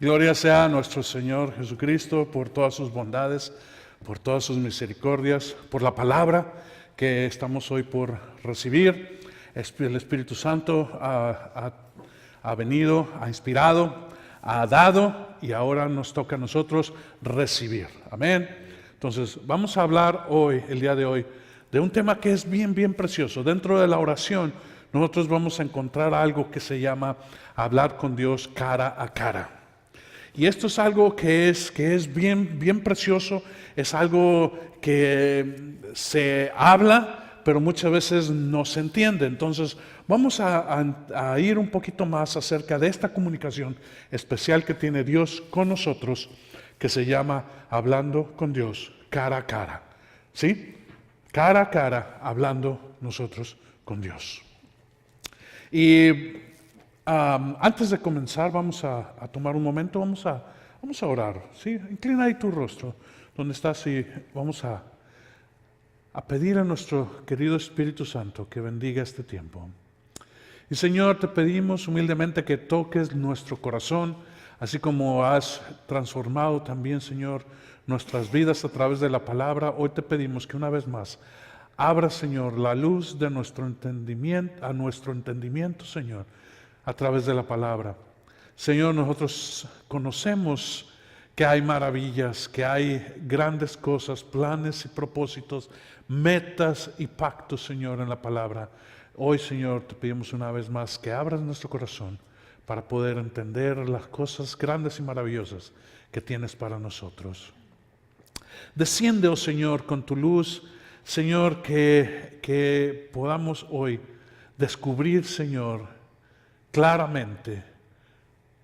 Gloria sea a nuestro Señor Jesucristo por todas sus bondades, por todas sus misericordias, por la palabra que estamos hoy por recibir. El Espíritu Santo ha venido, ha inspirado, ha dado y ahora nos toca a nosotros recibir. Amén. Entonces vamos a hablar hoy, el día de hoy, de un tema que es bien precioso. Dentro de la oración nosotros vamos a encontrar algo que se llama hablar con Dios cara a cara. Y esto es algo que es bien precioso, es algo que se habla, pero muchas veces no se entiende. Entonces vamos a ir un poquito más acerca de esta comunicación especial que tiene Dios con nosotros, que se llama hablando con Dios cara a cara. ¿Sí? Cara a cara, hablando nosotros con Dios. Y antes de comenzar, vamos a tomar un momento, vamos a orar. ¿Sí? Inclina ahí tu rostro, donde estás, y vamos a pedir a nuestro querido Espíritu Santo que bendiga este tiempo. Y Señor, te pedimos humildemente que toques nuestro corazón, así como has transformado también, Señor, nuestras vidas a través de la palabra. Hoy te pedimos que una vez más abra, Señor, la luz de nuestro entendimiento, a nuestro entendimiento, Señor, a través de la palabra. Señor, nosotros conocemos que hay maravillas, que hay grandes cosas, planes y propósitos, metas y pactos, Señor, en la palabra. Hoy, Señor, te pedimos una vez más que abras nuestro corazón para poder entender las cosas grandes y maravillosas que tienes para nosotros. Desciende, oh Señor, con tu luz, Señor, que podamos hoy descubrir, Señor, claramente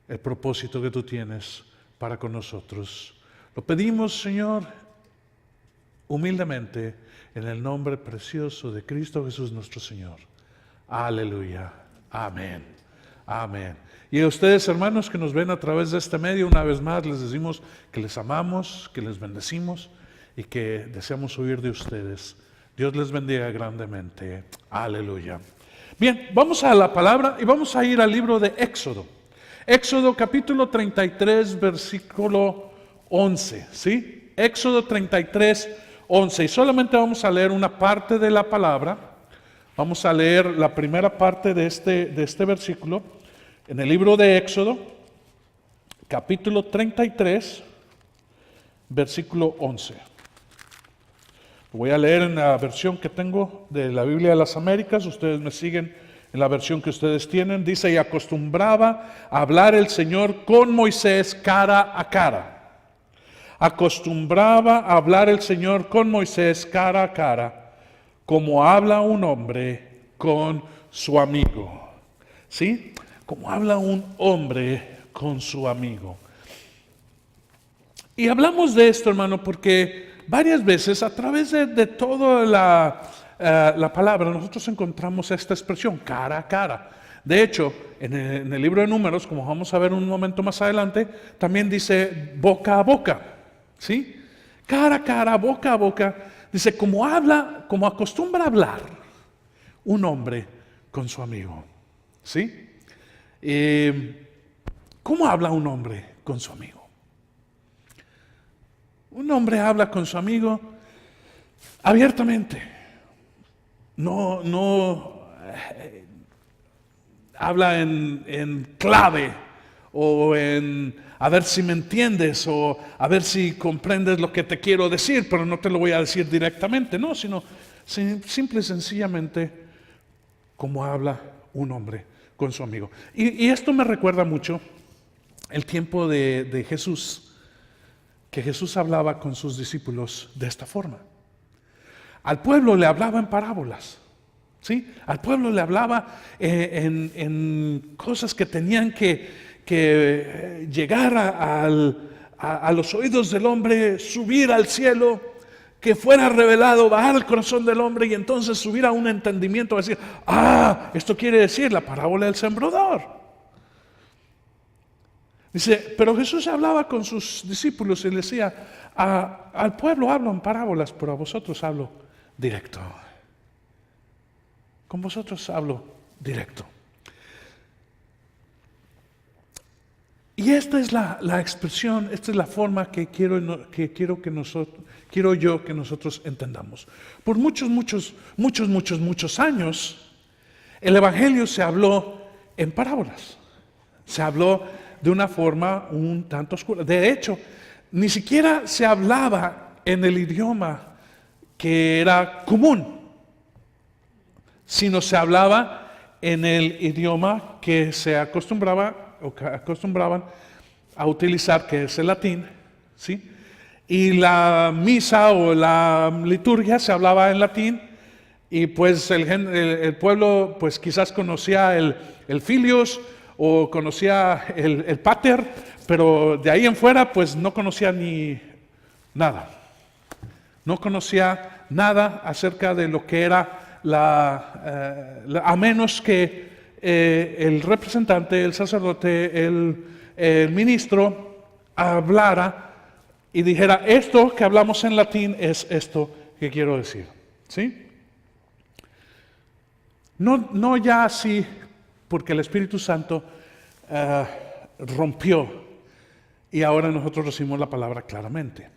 el propósito que tú tienes para con nosotros. Lo pedimos, Señor, humildemente, en el nombre precioso de Cristo Jesús nuestro Señor. Aleluya. Amén. Amén. Y a ustedes, hermanos, que nos ven a través de este medio, una vez más les decimos que les amamos, que les bendecimos y que deseamos oír de ustedes. Dios les bendiga grandemente. Aleluya. Bien, vamos a la palabra y vamos a ir al libro de Éxodo. Éxodo capítulo 33, versículo 11, ¿sí? Éxodo 33, 11. Y solamente vamos a leer una parte de la palabra. Vamos a leer la primera parte de este versículo en el libro de Éxodo, capítulo 33, versículo 11. Lo voy a leer en la versión que tengo de la Biblia de las Américas. Ustedes me siguen en la versión que ustedes tienen. Dice: y acostumbraba a hablar el Señor con Moisés cara a cara. Acostumbraba a hablar el Señor con Moisés cara a cara, como habla un hombre con su amigo. ¿Sí? Como habla un hombre con su amigo. Y hablamos de esto, hermano, porque varias veces a través de toda la palabra nosotros encontramos esta expresión, cara a cara. De hecho, en el libro de Números, como vamos a ver un momento más adelante, también dice boca a boca, ¿sí? Cara a cara, boca a boca. Dice, como acostumbra a hablar un hombre con su amigo, ¿sí? ¿Cómo habla un hombre con su amigo? Un hombre habla con su amigo abiertamente. No habla en clave o en a ver si me entiendes o a ver si comprendes lo que te quiero decir, pero no te lo voy a decir directamente, no, sino simple y sencillamente como habla un hombre con su amigo. Y esto me recuerda mucho el tiempo de Jesús, que Jesús hablaba con sus discípulos de esta forma. Al pueblo le hablaba en parábolas, ¿sí? Al pueblo le hablaba en cosas que tenían que llegar a los oídos del hombre, subir al cielo, que fuera revelado, bajar al corazón del hombre y entonces subir a un entendimiento, a decir, esto quiere decir la parábola del sembrador. Dice, pero Jesús hablaba con sus discípulos y le decía, al pueblo hablo en parábolas, pero a vosotros hablo directo. Con vosotros hablo directo. Y esta es la expresión, esta es la forma que quiero yo que nosotros entendamos. Por muchos años, el Evangelio se habló en parábolas. Se habló de una forma un tanto oscura. De hecho, ni siquiera se hablaba en el idioma que era común, sino se hablaba en el idioma que se acostumbraban a utilizar, que es el latín, ¿sí? Y la misa o la liturgia se hablaba en latín, y pues el pueblo pues quizás conocía el Filios o conocía el Pater, pero de ahí en fuera pues no conocía ni nada. No conocía nada acerca de lo que era a menos que el representante, el sacerdote, el ministro hablara y dijera: esto que hablamos en latín es esto que quiero decir, ¿sí? No ya así, porque el Espíritu Santo rompió y ahora nosotros recibimos la palabra claramente.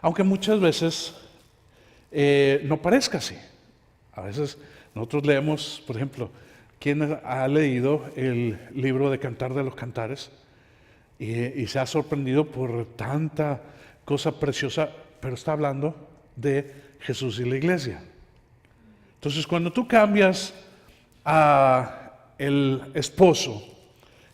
Aunque muchas veces no parezca así. A veces nosotros leemos, por ejemplo, ¿quién ha leído el libro de Cantar de los Cantares? Y se ha sorprendido por tanta cosa preciosa, pero está hablando de Jesús y la iglesia. Entonces, cuando tú cambias a el esposo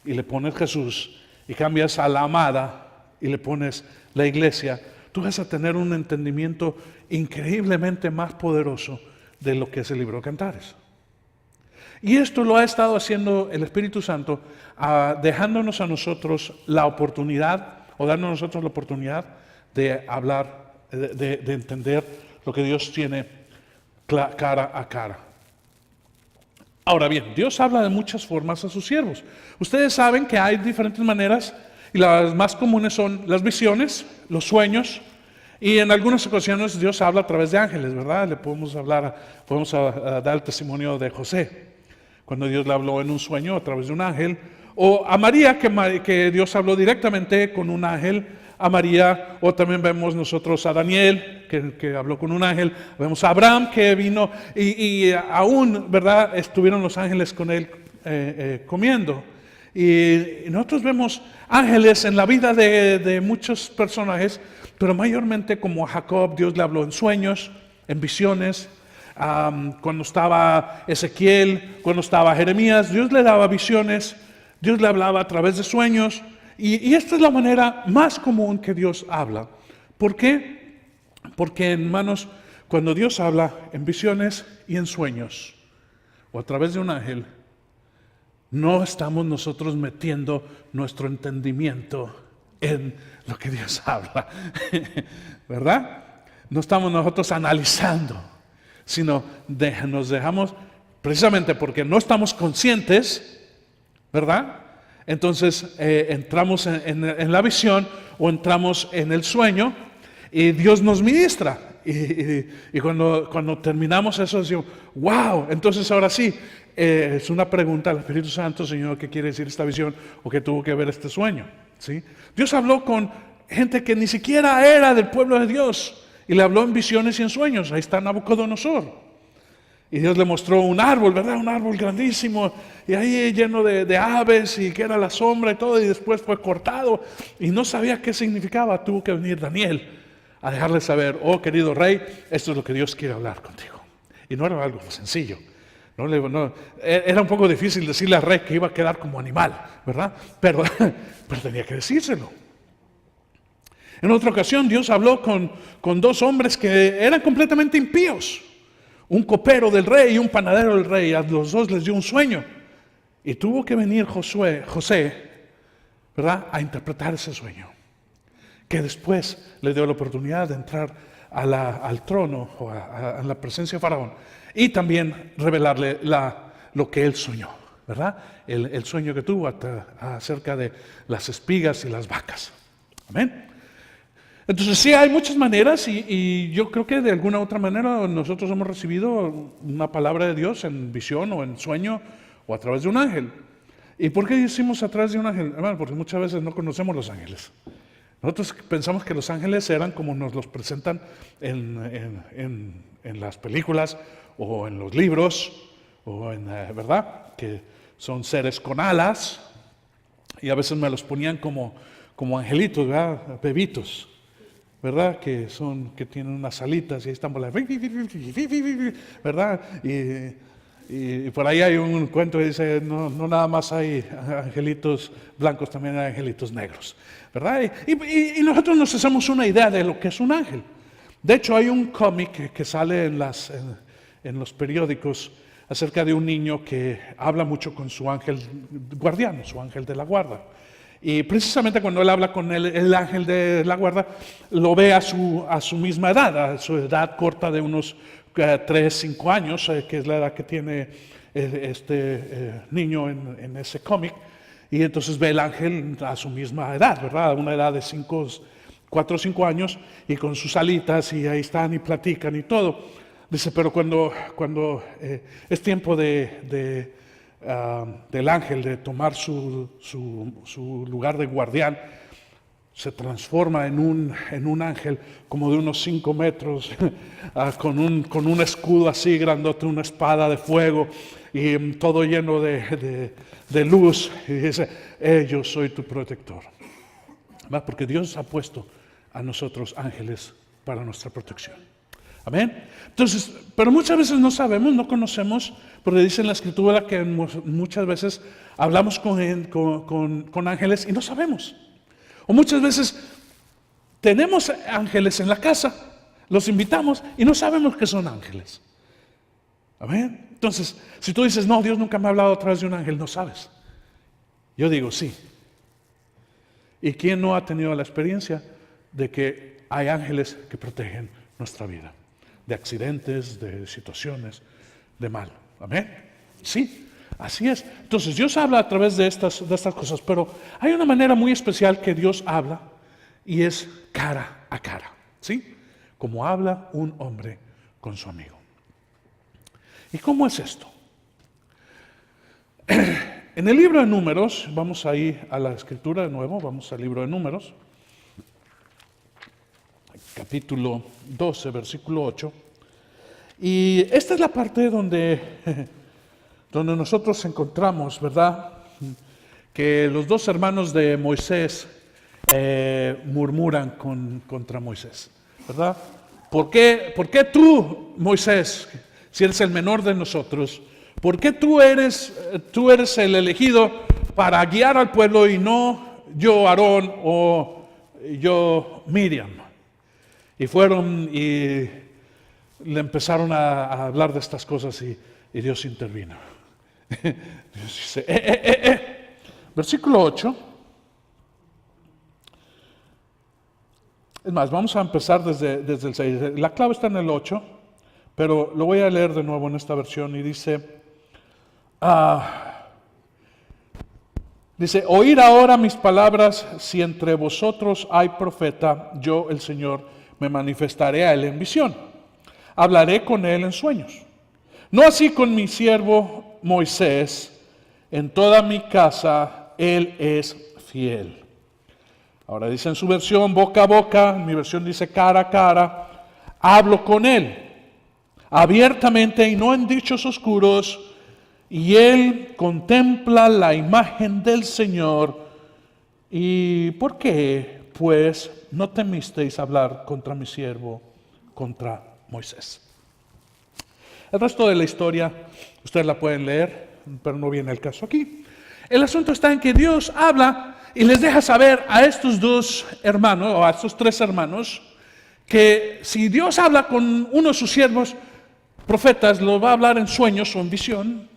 y le pones Jesús, y cambias a la amada y le pones la iglesia, tú vas a tener un entendimiento increíblemente más poderoso de lo que es el libro de Cantares. Y esto lo ha estado haciendo el Espíritu Santo, dejándonos a nosotros la oportunidad, o dándonos a nosotros la oportunidad de hablar, de entender lo que Dios tiene cara a cara. Ahora bien, Dios habla de muchas formas a sus siervos. Ustedes saben que hay diferentes maneras, y las más comunes son las visiones, los sueños, y en algunas ocasiones Dios habla a través de ángeles, ¿verdad? Le podemos dar el testimonio de José, cuando Dios le habló en un sueño a través de un ángel, o a María, que Dios habló directamente con un ángel a María, o también vemos nosotros a Daniel, que habló con un ángel, vemos a Abraham que vino, y aún, ¿verdad?, estuvieron los ángeles con él comiendo. Y nosotros vemos ángeles en la vida de muchos personajes, pero mayormente como a Jacob, Dios le habló en sueños, en visiones. Cuando estaba Ezequiel, cuando estaba Jeremías, Dios le daba visiones, Dios le hablaba a través de sueños, y esta es la manera más común que Dios habla. ¿Por qué? Porque, hermanos, cuando Dios habla en visiones y en sueños, o a través de un ángel, no estamos nosotros metiendo nuestro entendimiento en lo que Dios habla, ¿verdad? No estamos nosotros analizando, sino nos dejamos, precisamente porque no estamos conscientes, ¿verdad? Entonces entramos en la visión o entramos en el sueño y Dios nos ministra. Y cuando terminamos eso decimos: wow, entonces ahora sí, es una pregunta al Espíritu Santo: Señor, ¿qué quiere decir esta visión? ¿O qué tuvo que ver este sueño? ¿Sí? Dios habló con gente que ni siquiera era del pueblo de Dios, y le habló en visiones y en sueños. Ahí está Nabucodonosor. Y Dios le mostró un árbol, ¿verdad? Un árbol grandísimo, y ahí lleno de aves, y que era la sombra y todo, y después fue cortado, y no sabía qué significaba. Tuvo que venir Daniel a dejarle saber: oh, querido rey, esto es lo que Dios quiere hablar contigo. Y no era algo sencillo. Era un poco difícil decirle al rey que iba a quedar como animal, ¿verdad? Pero tenía que decírselo. En otra ocasión Dios habló con dos hombres que eran completamente impíos, un copero del rey y un panadero del rey. A los dos les dio un sueño, y tuvo que venir José, ¿verdad?, a interpretar ese sueño, que después le dio la oportunidad de entrar al trono, o a la presencia de Faraón, y también revelarle lo que él soñó, ¿verdad? El sueño que tuvo acerca de las espigas y las vacas. Amén. Entonces sí, hay muchas maneras, y yo creo que de alguna u otra manera nosotros hemos recibido una palabra de Dios en visión o en sueño o a través de un ángel. ¿Y por qué decimos atrás de un ángel? Hermano, porque muchas veces no conocemos los ángeles. Nosotros pensamos que los ángeles eran como nos los presentan en las películas o en los libros, o ¿verdad? Que son seres con alas, y a veces me los ponían como angelitos, ¿verdad? Bebitos, ¿verdad? Que tienen unas alitas y ahí están volando, ¿verdad? Y por ahí hay un cuento que dice, no nada más hay angelitos blancos, también hay angelitos negros, ¿verdad? Y nosotros nos hacemos una idea de lo que es un ángel. De hecho, hay un cómic que sale en los periódicos acerca de un niño que habla mucho con su ángel guardián, su ángel de la guarda. Y precisamente cuando él habla con el ángel de la guarda, lo ve a su misma edad, a su edad corta de unos 3, 5 años, que es la edad que tiene este niño en ese cómic. Y entonces ve el ángel a su misma edad, ¿verdad? A una edad de 4 o 5 años, y con sus alitas, y ahí están y platican y todo. Dice, pero cuando es tiempo del ángel de tomar su lugar de guardián, se transforma en un ángel como de unos 5 metros, con un escudo así grandote, una espada de fuego, y todo lleno de luz, y dice, yo soy tu protector. ¿Va? Porque Dios ha puesto a nosotros ángeles para nuestra protección. Amén. Entonces, pero muchas veces no sabemos, no conocemos, porque dice en la Escritura que muchas veces hablamos con ángeles y no sabemos. O muchas veces tenemos ángeles en la casa, los invitamos y no sabemos que son ángeles. Amén. Entonces, si tú dices, no, Dios nunca me ha hablado a través de un ángel, no sabes. Yo digo, sí. ¿Y quién no ha tenido la experiencia de que hay ángeles que protegen nuestra vida? De accidentes, de situaciones, de mal. ¿Amén? Sí, así es. Entonces Dios habla a través de estas cosas, pero hay una manera muy especial que Dios habla, y es cara a cara. ¿Sí? Como habla un hombre con su amigo. ¿Y cómo es esto? En el libro de Números, vamos ahí a la Escritura de nuevo, vamos al libro de Números, capítulo 12, versículo 8. Y esta es la parte donde nosotros encontramos, ¿verdad?, que los 2 hermanos de Moisés murmuran contra Moisés, ¿verdad? ¿Por qué tú, Moisés, si eres el menor de nosotros, por qué tú eres el elegido para guiar al pueblo y no yo, Aarón, o yo, Miriam? Y fueron y le empezaron a hablar de estas cosas, y Dios intervino. Dios dice, versículo 8. Es más, vamos a empezar desde el 6. La clave está en el 8, pero lo voy a leer de nuevo en esta versión, y dice, oíd ahora mis palabras, si entre vosotros hay profeta, yo el Señor me manifestaré a él en visión, hablaré con él en sueños. No así con mi siervo Moisés, en toda mi casa él es fiel. Ahora dice en su versión boca a boca, en mi versión dice cara a cara, hablo con él abiertamente y no en dichos oscuros, y él contempla la imagen del Señor. ¿Y por qué, pues, no temisteis hablar contra mi siervo, contra Moisés? El resto de la historia ustedes la pueden leer, pero no viene el caso aquí. El asunto está en que Dios habla y les deja saber a estos 2 hermanos, o a estos 3 hermanos, que si Dios habla con uno de sus siervos profetas, lo va a hablar en sueños o en visión,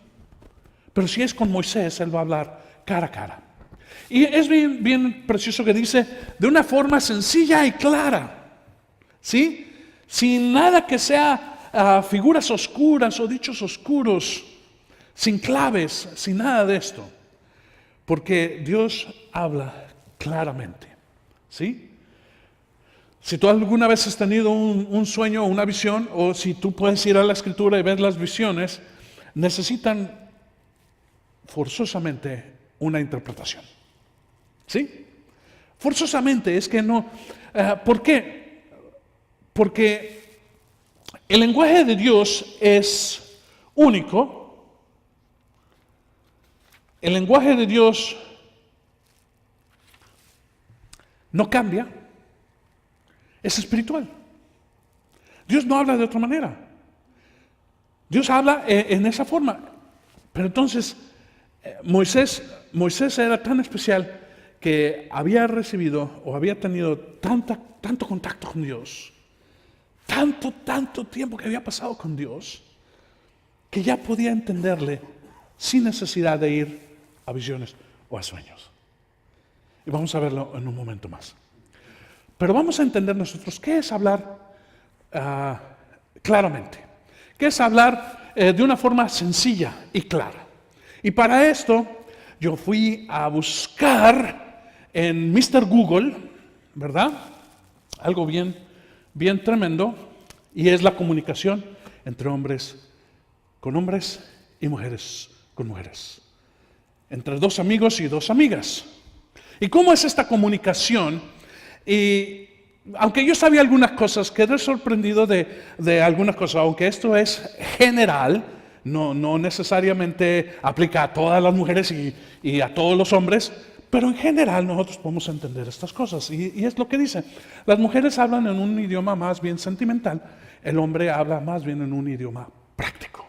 pero si es con Moisés, él va a hablar cara a cara. Y es bien precioso que dice, de una forma sencilla y clara, ¿sí? Sin nada que sea figuras oscuras o dichos oscuros, sin claves, sin nada de esto. Porque Dios habla claramente, ¿sí? Si tú alguna vez has tenido un sueño o una visión, o si tú puedes ir a la Escritura y ver las visiones, necesitan forzosamente una interpretación. ¿Sí? Forzosamente es que no. ¿Por qué? Porque el lenguaje de Dios es único. El lenguaje de Dios no cambia. Es espiritual. Dios no habla de otra manera. Dios habla en esa forma. Pero entonces, Moisés era tan especial que había recibido o había tenido tanto contacto con Dios, tanto tiempo que había pasado con Dios, que ya podía entenderle sin necesidad de ir a visiones o a sueños. Y vamos a verlo en un momento más. Pero vamos a entender nosotros qué es hablar claramente, qué es hablar de una forma sencilla y clara. Y para esto yo fui a buscar en Mr. Google, ¿verdad? Algo bien tremendo, y es la comunicación entre hombres con hombres y mujeres con mujeres, entre dos amigos y dos amigas. ¿Y cómo es esta comunicación? Y aunque yo sabía algunas cosas, quedé sorprendido de algunas cosas, aunque esto es general, no necesariamente aplica a todas las mujeres y a todos los hombres, pero en general nosotros podemos entender estas cosas. Y es lo que dice. Las mujeres hablan en un idioma más bien sentimental, el hombre habla más bien en un idioma práctico,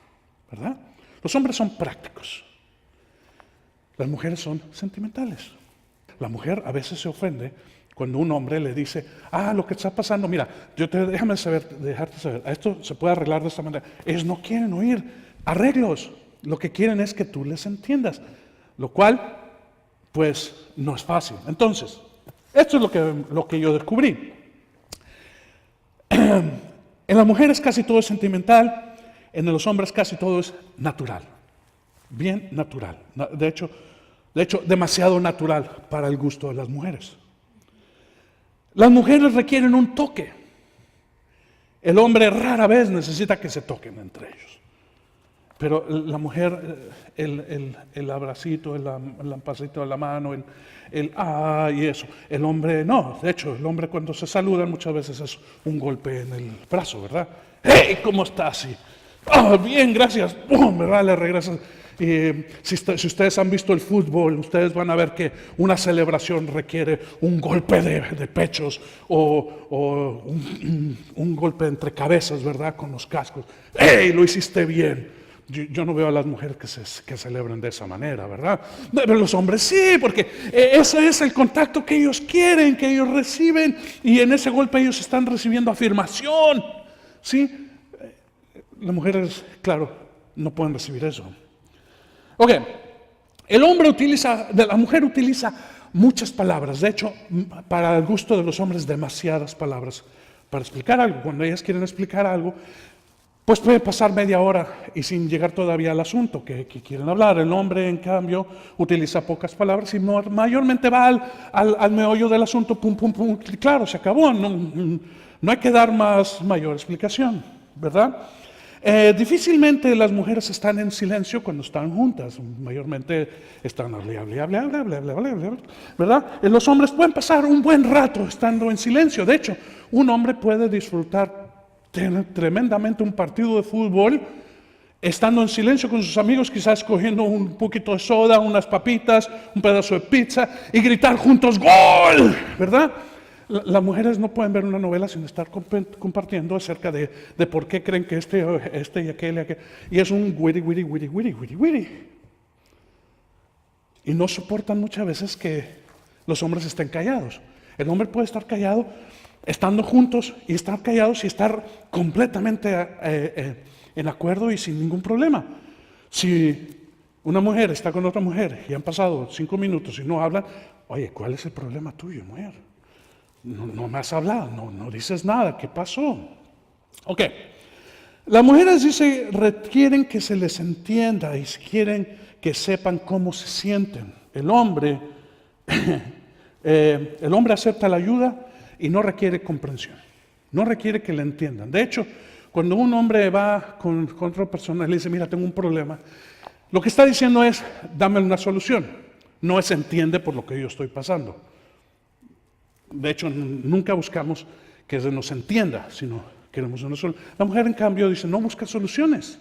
¿verdad? Los hombres son prácticos, las mujeres son sentimentales. La mujer a veces se ofende cuando un hombre le dice, lo que está pasando, mira, dejarte saber, esto se puede arreglar de esta manera. Ellos no quieren oír arreglos, lo que quieren es que tú les entiendas, lo cual, pues, no es fácil. Entonces, esto es lo que yo descubrí. En las mujeres casi todo es sentimental, en los hombres casi todo es natural, bien natural. De hecho, demasiado natural para el gusto de las mujeres. Las mujeres requieren un toque. El hombre rara vez necesita que se toquen entre ellos. Pero la mujer, el abracito, el lampacito de la mano, y eso. El hombre no. De hecho, el hombre cuando se saludan muchas veces es un golpe en el brazo, ¿verdad? ¡Hey! ¿Cómo estás? Bien, gracias. ¡Pum! ¿Verdad? Le regresas. Si ustedes han visto el fútbol, ustedes van a ver que una celebración requiere un golpe de pechos o un golpe entre cabezas, ¿verdad? Con los cascos. ¡Hey! Lo hiciste bien. Yo no veo a las mujeres que celebran de esa manera, ¿verdad? Pero los hombres sí, porque ese es el contacto que ellos quieren, que ellos reciben, y en ese golpe ellos están recibiendo afirmación, ¿sí? Las mujeres, claro, no pueden recibir eso. Ok, la mujer utiliza muchas palabras, de hecho, para el gusto de los hombres, demasiadas palabras para explicar algo. Cuando ellas quieren explicar algo, pues puede pasar media hora y sin llegar todavía al asunto que quieren hablar. El hombre, en cambio, utiliza pocas palabras y mayormente va al meollo del asunto, pum, pum, pum, claro, se acabó, no hay que dar mayor explicación, ¿verdad? Difícilmente las mujeres están en silencio cuando están juntas, mayormente están ¿verdad? Los hombres pueden pasar un buen rato estando en silencio. De hecho, un hombre puede disfrutar tremendamente un partido de fútbol estando en silencio con sus amigos, quizás cogiendo un poquito de soda, unas papitas, un pedazo de pizza y gritar juntos ¡gol! ¿Verdad? Las mujeres no pueden ver una novela sin estar compartiendo acerca de por qué creen que este y aquel. Y es un witty. Y no soportan muchas veces que los hombres estén callados. El hombre puede estar callado estando juntos y estar callados y estar completamente en acuerdo y sin ningún problema. Si una mujer está con otra mujer y han pasado 5 minutos y no hablan, oye, ¿cuál es el problema tuyo, mujer? No me has hablado, no dices nada, ¿qué pasó? Ok, las mujeres requieren que se les entienda y quieren que sepan cómo se sienten. El hombre acepta la ayuda y no requiere comprensión, no requiere que le entiendan. De hecho, cuando un hombre va con otra persona y le dice, mira, tengo un problema, lo que está diciendo es, dame una solución. no se entiende por lo que yo estoy pasando. De hecho, nunca buscamos que se nos entienda, sino queremos una solución. La mujer, en cambio, dice, no busca soluciones.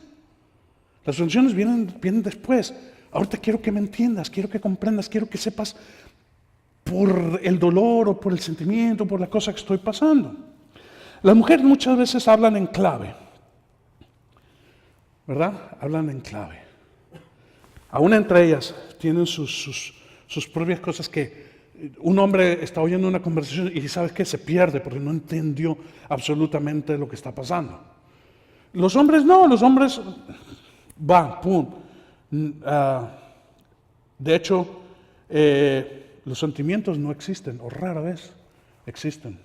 Las soluciones vienen después. Ahorita quiero que me entiendas, quiero que comprendas, quiero que sepas por el dolor o por el sentimiento, por la cosa que estoy pasando. Las mujeres muchas veces hablan en clave, ¿verdad? Hablan en clave. Aún entre ellas tienen sus propias cosas que un hombre está oyendo una conversación y ¿sabes qué? Se pierde porque no entendió absolutamente lo que está pasando. Los hombres no, los hombres van, pum. De hecho, los sentimientos no existen, o rara vez existen.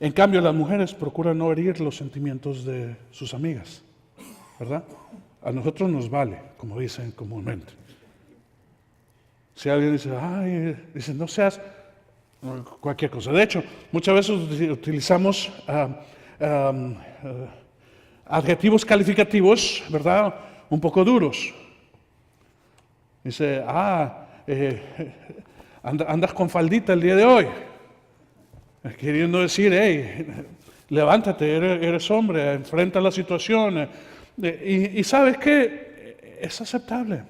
En cambio, las mujeres procuran no herir los sentimientos de sus amigas, ¿verdad? A nosotros nos vale, como dicen comúnmente. Si alguien dice, dice, no seas cualquier cosa. De hecho, muchas veces utilizamos adjetivos calificativos, ¿verdad? Un poco duros. Dice, andas con faldita el día de hoy. Queriendo decir, hey, levántate, eres hombre, enfrenta la situación. Y sabes que es aceptable,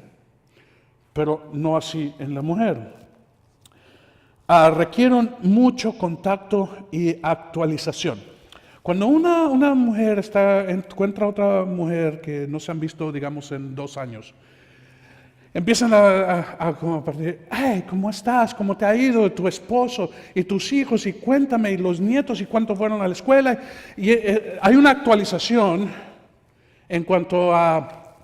pero no así en la mujer. Requieren mucho contacto y actualización. Cuando una mujer encuentra a otra mujer que no se han visto, digamos, en 2 años, empiezan a partir, hey, ¿cómo estás? ¿Cómo te ha ido tu esposo y tus hijos? Y cuéntame, y los nietos, y cuánto fueron a la escuela. Y hay una actualización en cuanto a,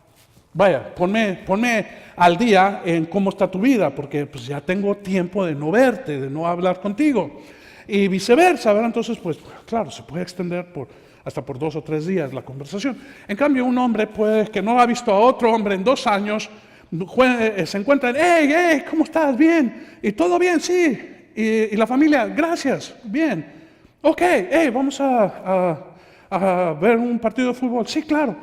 vaya, ponme al día en cómo está tu vida, porque pues ya tengo tiempo de no verte, de no hablar contigo. Y viceversa, ¿verdad? Entonces, pues, claro, se puede extender hasta por 2 o 3 días la conversación. En cambio, un hombre que no ha visto a otro hombre en 2 años, se encuentran, hey, ¿cómo estás? Bien. ¿Y todo bien? Sí. ¿Y la familia? Gracias. Bien. Ok, vamos a ver un partido de fútbol. Sí, claro.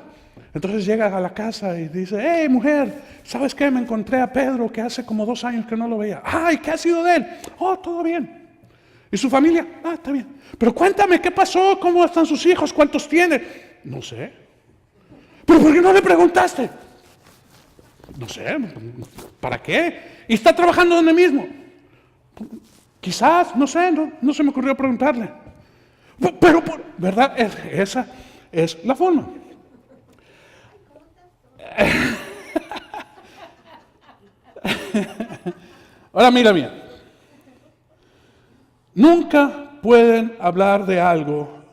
Entonces llega a la casa y dice, hey, mujer, ¿sabes qué? Me encontré a Pedro que hace como 2 años que no lo veía. ¿Y qué ha sido de él? Oh, todo bien. ¿Y su familia? Está bien. Pero cuéntame, ¿qué pasó? ¿Cómo están sus hijos? ¿Cuántos tiene? No sé. ¿Pero por qué no le preguntaste? No sé, ¿para qué? ¿Y está trabajando donde mismo? Quizás, no sé, no se me ocurrió preguntarle. Pero, ¿verdad? Esa es la forma. Ahora mira bien. Nunca pueden hablar de algo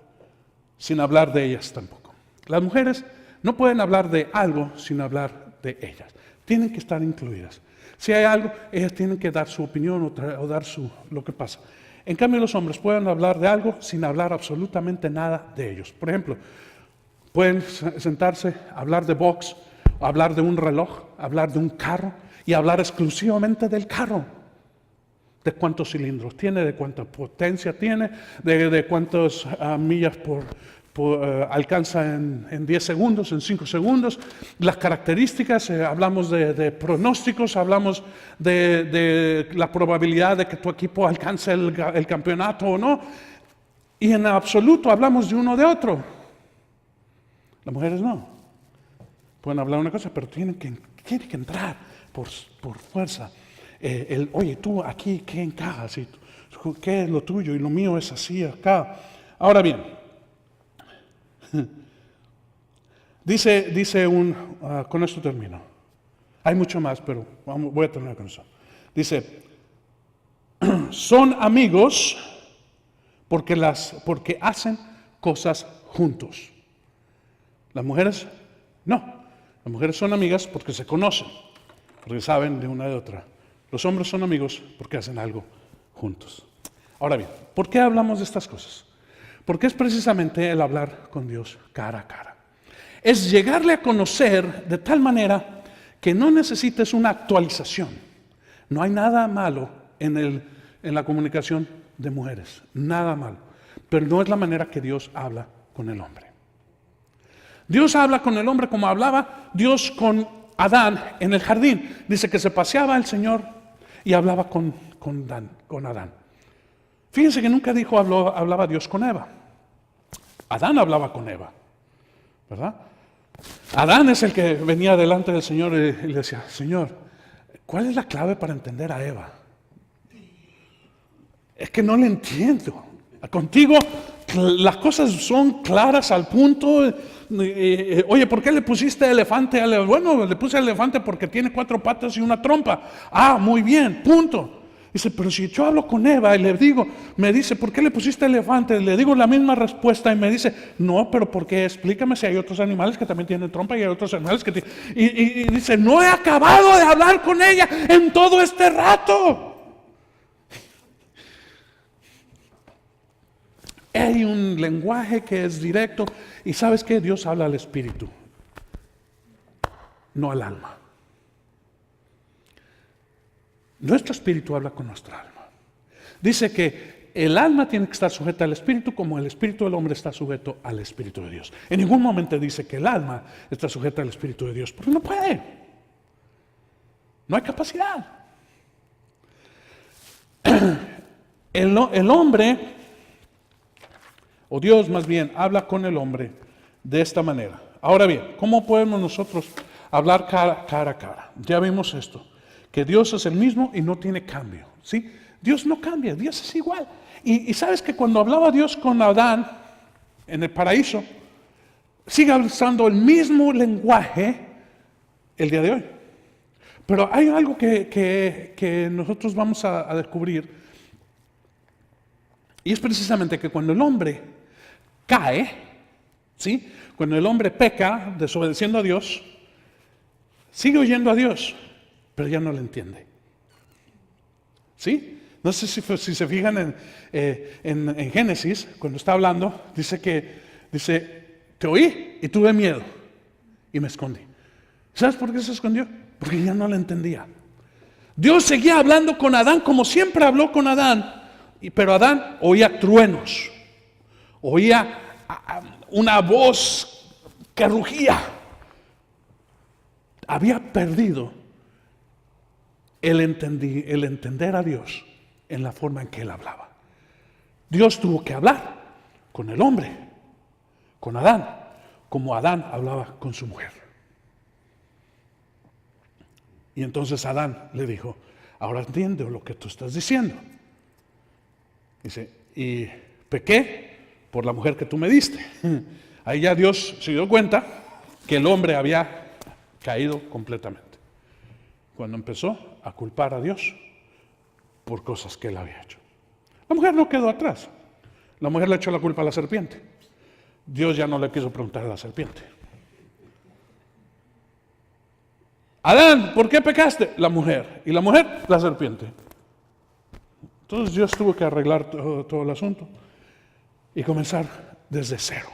sin hablar de ellas tampoco. Las mujeres no pueden hablar de algo sin hablar de ellas. Tienen que estar incluidas. Si hay algo, ellas tienen que dar su opinión o dar lo que pasa. En cambio, los hombres pueden hablar de algo sin hablar absolutamente nada de ellos. Por ejemplo, pueden sentarse, hablar de box, hablar de un reloj, hablar de un carro y hablar exclusivamente del carro. De cuántos cilindros tiene, de cuánta potencia tiene, de cuántas millas alcanza en 10 segundos, en 5 segundos, las características, hablamos de pronósticos, hablamos de la probabilidad de que tu equipo alcance el campeonato o no, y en absoluto hablamos de uno o de otro. Las mujeres no. Pueden hablar una cosa, pero tienen que entrar por fuerza. Oye, tú aquí, ¿qué encajas? ¿Qué es lo tuyo? Y lo mío es así, acá. Ahora bien, dice con esto termino. Hay mucho más, pero voy a terminar con eso. Dice, son amigos porque hacen cosas juntos. Las mujeres, no. Las mujeres son amigas porque se conocen, porque saben de una de otra. Los hombres son amigos porque hacen algo juntos. Ahora bien, ¿por qué hablamos de estas cosas? Porque es precisamente el hablar con Dios cara a cara. Es llegarle a conocer de tal manera que no necesites una actualización. No hay nada malo en la comunicación de mujeres, nada malo. Pero no es la manera que Dios habla con el hombre. Dios habla con el hombre como hablaba Dios con Adán en el jardín. Dice que se paseaba el Señor y hablaba con Adán. Fíjense que nunca hablaba Dios con Eva. Adán hablaba con Eva, ¿verdad? Adán es el que venía delante del Señor y le decía: Señor, ¿cuál es la clave para entender a Eva? Es que no le entiendo. Contigo las cosas son claras al punto. Oye, ¿por qué le pusiste elefante? Bueno, le puse elefante porque tiene 4 patas y una trompa. Ah, muy bien, punto. Dice, pero si yo hablo con Eva y le digo, me dice, ¿por qué le pusiste elefante? Le digo la misma respuesta y me dice, no, pero ¿por qué? Explícame si hay otros animales que también tienen trompa y hay otros animales que tienen... Y dice, no he acabado de hablar con ella en todo este rato. Hay un lenguaje que es directo y ¿sabes qué? Dios habla al espíritu, no al alma. Nuestro espíritu habla con nuestra alma. Dice que el alma tiene que estar sujeta al espíritu como el espíritu del hombre está sujeto al espíritu de Dios. En ningún momento dice que el alma está sujeta al espíritu de Dios, porque no puede. No hay capacidad. El hombre, o Dios más bien, habla con el hombre de esta manera. Ahora bien, ¿cómo podemos nosotros hablar cara a cara? Ya vimos esto, que Dios es el mismo y no tiene cambio, ¿sí? Dios no cambia, Dios es igual. Y sabes que cuando hablaba Dios con Adán en el paraíso, sigue usando el mismo lenguaje el día de hoy. Pero hay algo que nosotros vamos a descubrir, y es precisamente que cuando el hombre cae, ¿sí? Cuando el hombre peca, desobedeciendo a Dios, sigue oyendo a Dios, pero ya no le entiende. ¿Sí? No sé si se fijan en Génesis, cuando está hablando, dice, te oí y tuve miedo y me escondí. ¿Sabes por qué se escondió? Porque ya no le entendía. Dios seguía hablando con Adán como siempre habló con Adán, pero Adán oía truenos, oía una voz que rugía. Había perdido el entender a Dios en la forma en que él hablaba. Dios tuvo que hablar con el hombre, con Adán, como Adán hablaba con su mujer. Y entonces Adán le dijo, ahora entiendo lo que tú estás diciendo. Dice, y pequé por la mujer que tú me diste. Ahí ya Dios se dio cuenta que el hombre había caído completamente, cuando empezó a culpar a Dios por cosas que él había hecho. La mujer no quedó atrás. La mujer le echó la culpa a la serpiente. Dios ya no le quiso preguntar a la serpiente. Adán, ¿por qué pecaste? La mujer. Y la mujer, la serpiente. Entonces Dios tuvo que arreglar todo el asunto y comenzar desde cero.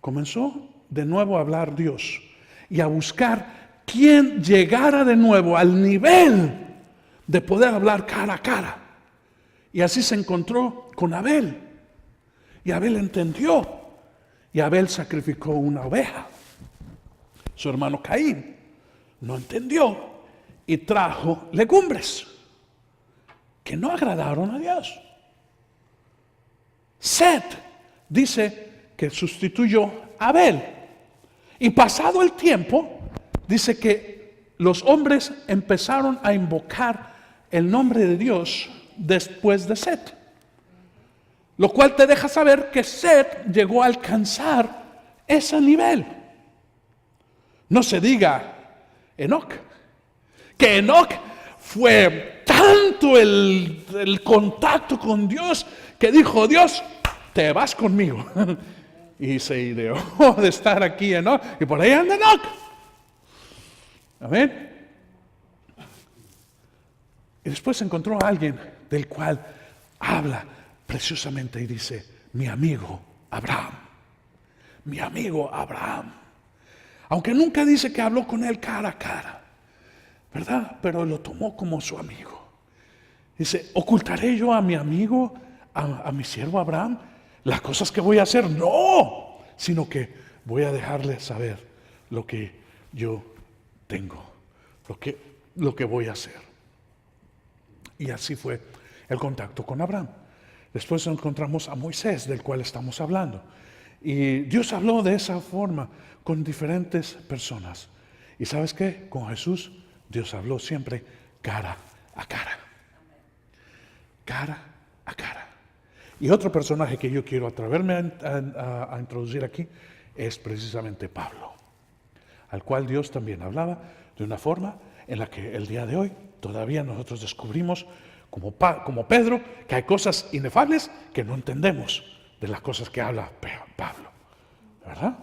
Comenzó de nuevo a hablar Dios y a buscar quién llegara de nuevo al nivel de poder hablar cara a cara. Y así se encontró con Abel. Y Abel entendió. Y Abel sacrificó una oveja. Su hermano Caín no entendió y trajo legumbres que no agradaron a Dios. Set dice que sustituyó a Abel. Y pasado el tiempo, dice que los hombres empezaron a invocar el nombre de Dios después de Set. Lo cual te deja saber que Set llegó a alcanzar ese nivel. No se diga Enoc, que Enoc fue tanto el contacto con Dios que dijo, Dios, te vas conmigo. Y se ideó de estar aquí Enoc, y por ahí anda Enoc. Amén. Y después encontró a alguien del cual habla preciosamente y dice, mi amigo Abraham. Mi amigo Abraham. Aunque nunca dice que habló con él cara a cara, ¿verdad? Pero lo tomó como su amigo. Dice, ¿ocultaré yo a mi amigo, a mi siervo Abraham, las cosas que voy a hacer? No, sino que voy a dejarle saber lo que yo tengo, lo que voy a hacer. Y así fue el contacto con Abraham. Después encontramos a Moisés, del cual estamos hablando. Y Dios habló de esa forma con diferentes personas. ¿Y sabes qué? Con Jesús, Dios habló siempre cara a cara. Cara a cara. Y otro personaje que yo quiero atreverme a introducir aquí es precisamente Pablo, al cual Dios también hablaba de una forma en la que el día de hoy todavía nosotros descubrimos, como Pedro, que hay cosas inefables que no entendemos de las cosas que habla Pablo, ¿verdad?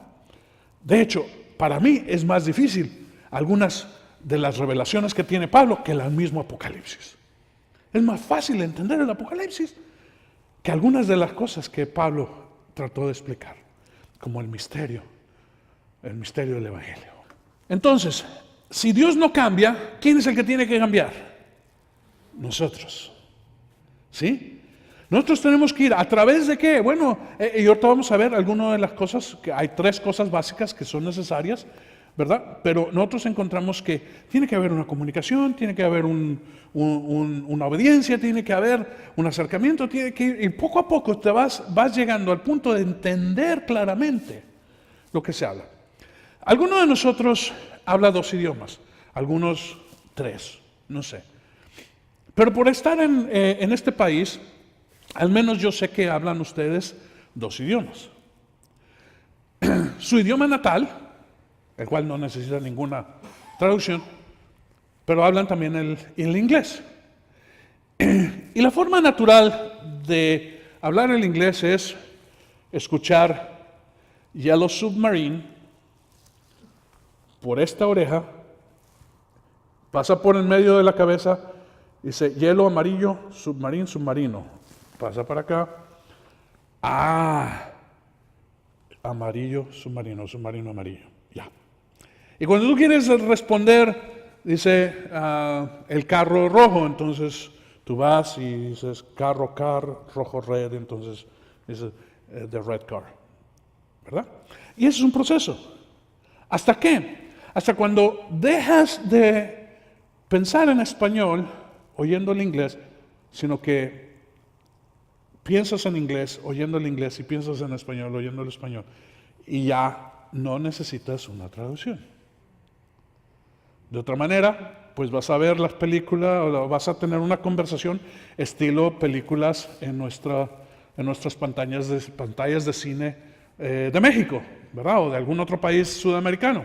De hecho, para mí es más difícil algunas de las revelaciones que tiene Pablo que el mismo Apocalipsis. Es más fácil entender el Apocalipsis que algunas de las cosas que Pablo trató de explicar, como el misterio del Evangelio. Entonces, si Dios no cambia, ¿quién es el que tiene que cambiar? Nosotros. ¿Sí? Nosotros tenemos que ir a través de qué. Bueno, y ahorita vamos a ver algunas de las cosas, que hay 3 cosas básicas que son necesarias, ¿verdad? Pero nosotros encontramos que tiene que haber una comunicación, tiene que haber una obediencia, tiene que haber un acercamiento, tiene que ir, y poco a poco te vas llegando al punto de entender claramente lo que se habla. Alguno de nosotros habla 2 idiomas, algunos 3, no sé. Pero por estar en este país, al menos yo sé que hablan ustedes 2 idiomas. Su idioma natal, el cual no necesita ninguna traducción, pero hablan también el inglés. Y la forma natural de hablar el inglés es escuchar Yellow Submarine por esta oreja, pasa por en medio de la cabeza, dice hielo amarillo, submarino, pasa para acá, amarillo, submarino amarillo, ya. Y cuando tú quieres responder, dice el carro rojo, entonces tú vas y dices carro, rojo, red, entonces dices the red car, ¿verdad? Y ese es un proceso. ¿Hasta qué? Hasta cuando dejas de pensar en español oyendo el inglés, sino que piensas en inglés oyendo el inglés y piensas en español oyendo el español, y ya no necesitas una traducción. De otra manera, pues vas a ver las películas o vas a tener una conversación estilo películas en nuestras pantallas de cine de México, ¿verdad? O de algún otro país sudamericano,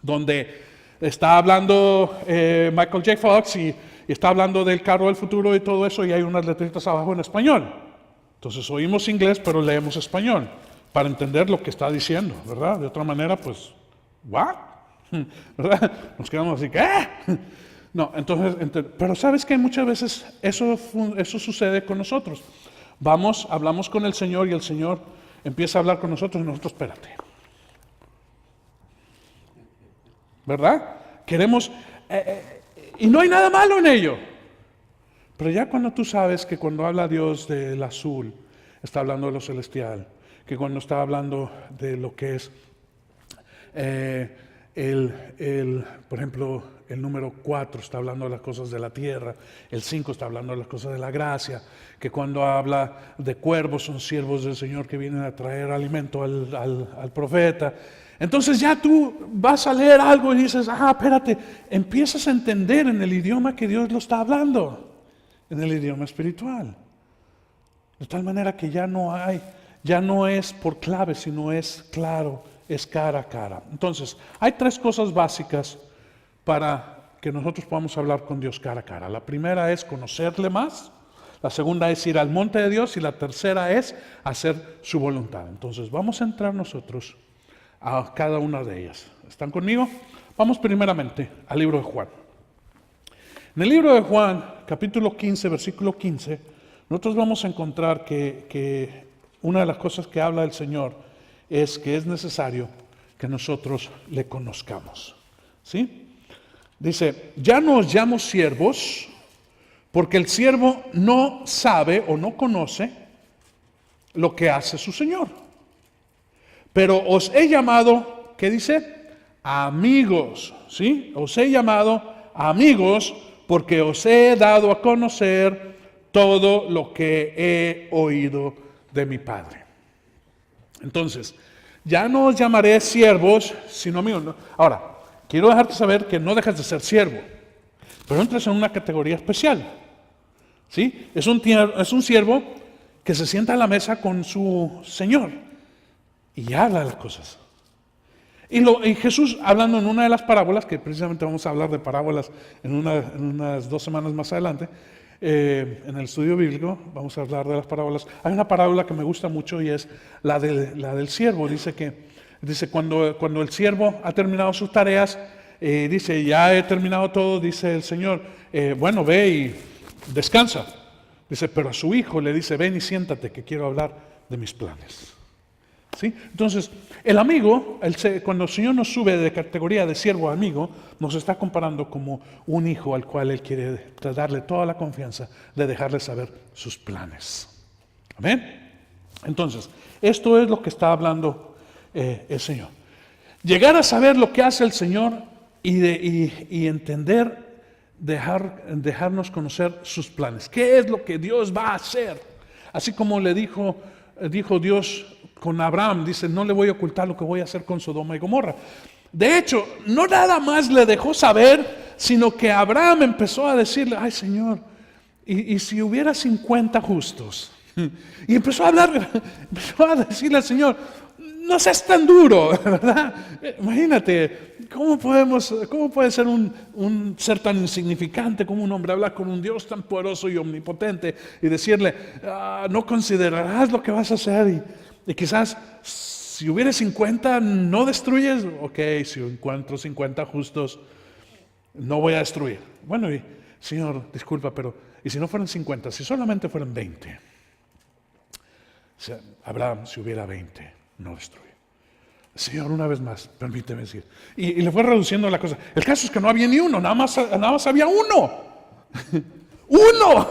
donde está hablando Michael J. Fox y está hablando del carro del futuro y todo eso, y hay unas letritas abajo en español. Entonces oímos inglés, pero leemos español para entender lo que está diciendo, ¿verdad? De otra manera, pues, ¿what? ¿Verdad? Nos quedamos así, ¿qué? No, entonces, pero ¿sabes qué? Muchas veces eso sucede con nosotros. Hablamos con el Señor y el Señor empieza a hablar con nosotros y nosotros, espérate. ¿Verdad? Queremos, y no hay nada malo en ello. Pero ya cuando tú sabes que cuando habla Dios del azul, está hablando de lo celestial, que cuando está hablando de lo que es por ejemplo, el número 4 está hablando de las cosas de la tierra, el 5 está hablando de las cosas de la gracia, que cuando habla de cuervos son siervos del Señor que vienen a traer alimento al profeta. Entonces ya tú vas a leer algo y dices, espérate, empiezas a entender en el idioma que Dios lo está hablando, en el idioma espiritual. De tal manera que ya no es por clave, sino es claro, es cara a cara. Entonces, hay 3 cosas básicas para que nosotros podamos hablar con Dios cara a cara. La primera es conocerle más, la segunda es ir al monte de Dios y la tercera es hacer su voluntad. Entonces, vamos a entrar nosotros a cada una de ellas. ¿Están conmigo? Vamos primeramente al libro de Juan. En el libro de Juan, capítulo 15, versículo 15, nosotros vamos a encontrar que una de las cosas que habla el Señor es que es necesario que nosotros le conozcamos. ¿Sí? Dice, ya no os llamo siervos, porque el siervo no sabe o no conoce lo que hace su Señor. Pero os he llamado, ¿qué dice? amigos, ¿sí? Os he llamado amigos porque os he dado a conocer todo lo que he oído de mi Padre. Entonces, ya no os llamaré siervos, sino amigos. ¿No? Ahora, quiero dejarte saber que no dejas de ser siervo, pero entras en una categoría especial. ¿Sí? Es un siervo que se sienta a la mesa con su Señor y habla de las cosas. Y Jesús, hablando en una de las parábolas, que precisamente vamos a hablar de parábolas en unas 2 semanas más adelante, en el estudio bíblico, vamos a hablar de las parábolas. Hay una parábola que me gusta mucho y es la del siervo. Dice cuando el siervo ha terminado sus tareas, dice, ya he terminado todo, dice el Señor, bueno, ve y descansa. Dice, pero a su hijo le dice, ven y siéntate que quiero hablar de mis planes. ¿Sí? Entonces, el amigo, cuando el Señor nos sube de categoría de siervo a amigo, nos está comparando como un hijo al cual Él quiere darle toda la confianza de dejarle saber sus planes. ¿Amén? Entonces, esto es lo que está hablando el Señor. Llegar a saber lo que hace el Señor y entender, dejarnos conocer sus planes. ¿Qué es lo que Dios va a hacer? Así como le dijo Dios con Abraham, dice, no le voy a ocultar lo que voy a hacer con Sodoma y Gomorra. De hecho, no nada más le dejó saber, sino que Abraham empezó a decirle, ay Señor, y si hubiera 50 justos. Y empezó a decirle al Señor, no seas tan duro, ¿verdad? Imagínate, ¿cómo puede ser un ser tan insignificante como un hombre hablar con un Dios tan poderoso y omnipotente y decirle, no considerarás lo que vas a hacer y quizás si hubiera 50 no destruyes? Ok, si encuentro 50 justos no voy a destruir. Bueno, Señor, disculpa, pero ¿y si no fueran 50? Si solamente fueran 20. O sea, Abraham, si hubiera 20, no destruye. Señor, una vez más, permíteme decir. Y le fue reduciendo la cosa. El caso es que no había ni uno, nada más había uno. ¡Uno!